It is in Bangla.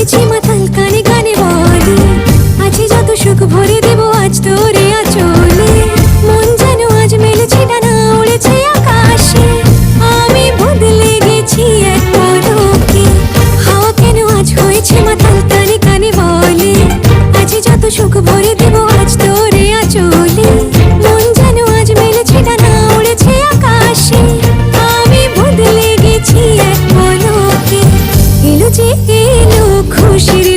হয়েছি মাতাল, কানে কানে বলে আছে যত সুখ ভরে দেব আজ তোরে আঁচলে। মন যেন আজ মেলেছে ডানা, উড়েছে আকাশে। আমি বদলে গেছি এক পলকে। হাওয়া কেন আজ হয়েছে মাতাল, কানে কানে বলে আছে যত সুখ ভরে দেব আজ তোরে আঁচলে। মন যেন আজ মেলেছে ডানা, উড়েছে আকাশে। আমি বদলে গেছি এক পলকে। এলো যে এলো খুশির